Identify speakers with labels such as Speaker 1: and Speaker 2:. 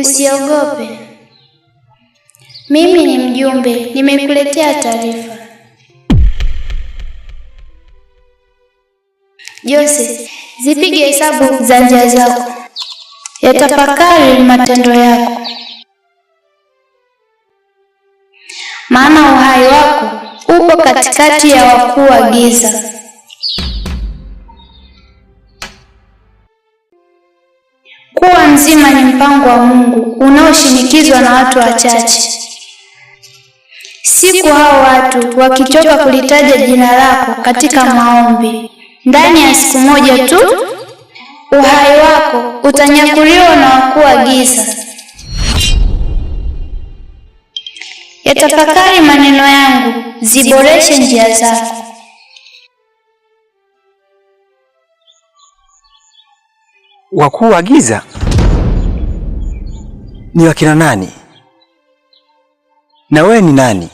Speaker 1: Usiogope. Mimi ni mjumbe, nimekuletea taarifa. Jose, zipige hesabu za njia zako. Yatafakari matendo yako. Maana uhai wako upo katikati ya wakuu wa giza. Kuwa mzima ni mpango wa Mungu unaoshinikizwa na watu wachache. Siku hao watu wakichoka kulitaja jina lako katika maombi, ndani ya siku moja tu uhai wako utanyakuliwa na wakuu wa giza. Yatafakari maneno yangu, ziboreshe njia zako.
Speaker 2: Wakuu wa giza ni wakina nani? Na wewe ni nani?